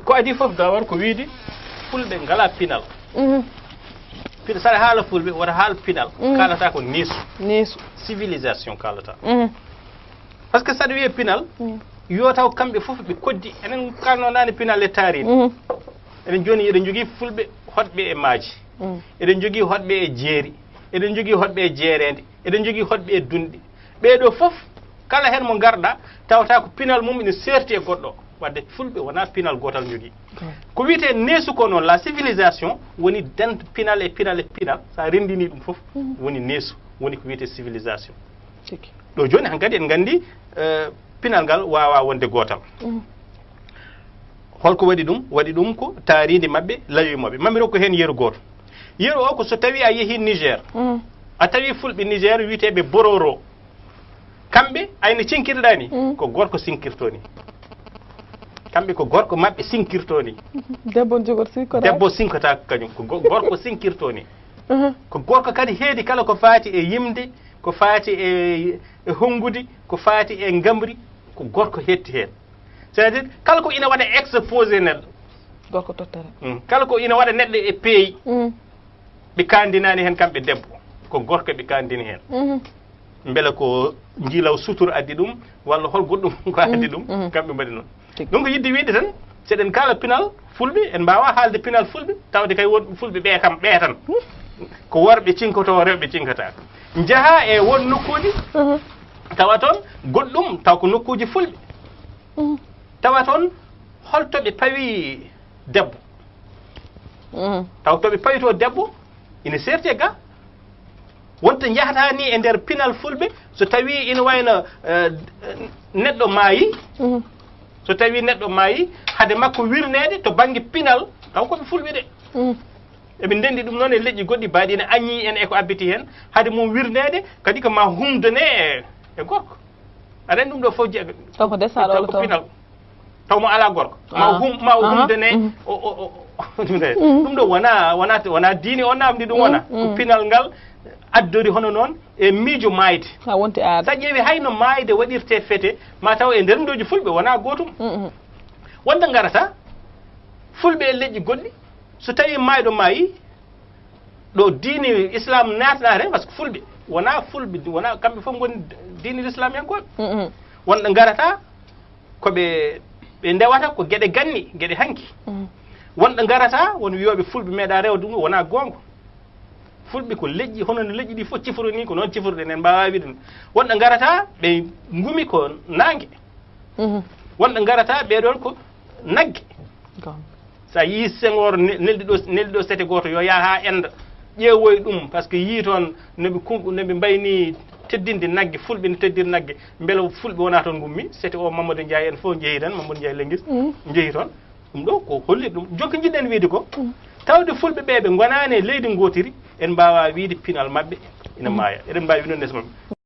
ko adi fof dawar ko wiidi fulɓe ngala pinal pina saɗa haala fulɓe wota haala pinal kalata ko neesu civilisation kalata par ce que saɗa wiye pinal yo taw kamɓe fof ɓe koddi enen kalno nane pinal e taaride eɗen joni eɗen jogui fulɓe hotɓe e maaji eɗen jogui hotɓe e jeeri eɗen jogui hotɓe e jeerede eɗen jogui hotɓe e dunɗi ɓeɗo fof kala hen mo garɗa tawata ko pinal mum ine serti e goɗɗo wadde fulɓe wona pinal gotal jogui ko wiyete neesu ko noon la civilisation woni dent pinal e pinal sa rendini ɗum fof woni neesu woni ko wiyete civilisation ɗo joni hankkadi en gandi pinal ngal wawa wonde gotal holko waɗi ɗum ko taaride mabɓe layoymoɓe mami rokko hen yeru goto yeru o ko so tawi a yeehi Niger a tawi fulɓe Niger wiyeteɓe bororo kamɓe ayno cinkirɗa ni ko gorko sinkirto ni kamɓe ko gorko mabɓe sinkirto ni debbo sinkata kañum ko gorko sinkirto ni ko gorko kadi heedi kala ko faati e yimde ko faati e hongude ko faati e gambri ko gorko hetti hen c'est à dire kala ko ina waɗa exposé neɗɗo gorko tottara kala ko ina waɗa neɗɗo e peeyi ɓe kandinani hen kamɓe debbo ko gorko ɓe kandini hen beele ko jiilaw sutur addi ɗum walla hol goɗɗum ko addi ɗum kamɓe mbaɗi noon donc yidde wiide tan seɗen kala pinal fulɓe en mbawa haalde pinal fulɓe tawde kay won fulɓe ɓe kam ɓe tan ko worɓe cinkoto rewɓe cinkata jaaha e won nokkuji tawa toon goɗɗum taw ko nokkuji fulɓe tawa toon holtoɓe pawi debbo taw toɓe pawi to debbo ina serti e ga wonto jahata ni e nder pinal fulɓe so tawi ina wayno neɗɗo maayi so tawi neɗɗo maayi hade makko wirnede to banggue pinal taw koɓe fulɓe de eɓe ndendi ɗum noon e leƴƴi goɗɗi mbaɗi ne añi en eko abbiti hen hade mum wirnede kadi ko ma humdane e gorko aɗa andi ɗum ɗo fof ko pinal taw mo ala gorko ma humdane ɗum ɗo wona diine o namdi ɗum wona ko pinal ngal addori hono noon e miijo maayde sa ƴeewi hayno maayde waɗirte fete ma taw e nder ndoji fulɓe wona gotum wonde garata fulɓe e leƴƴi goɗɗi so tawi maayɗo maayi ɗo diine islam natnare par ce que fulɓe wona kamɓe fof goni diine l'islam yankoɓe wonɗo garata koɓe ndewata ko gueɗe ganni gueɗe hanki wonɗo garata won wiyoɓe fulɓe meeɗa rewde ɗum wona gonga fulɓe ko leƴƴi hono no leƴƴi ɗi fof cifru ni ko noon cifruɗen en mbawa wiide wonɗo garata ɓe gumi ko nangue wonɗo garata ɓeɗon ko naggue sa yi Senghor neldi ɗo sete goto yo yaa ha enda ƴeewoy ɗum par ce que yii toon noɓe mbayni teddinde naggue fulɓe ne teddira naggue beele fulɓe wona toon gummi sete o Mamadou Ndiaye en fof jeeyi tan Mamadou Ndiaye Lenguis jeeyi toon ɗum ɗo ko holli ɗum jonko jiɗɗen wiide ko tawde fulɓe ɓe gonani e leydi gotiri en mbawa wiide pinal mabɓe ina maaya eɗen mbawi winonde so mabɓe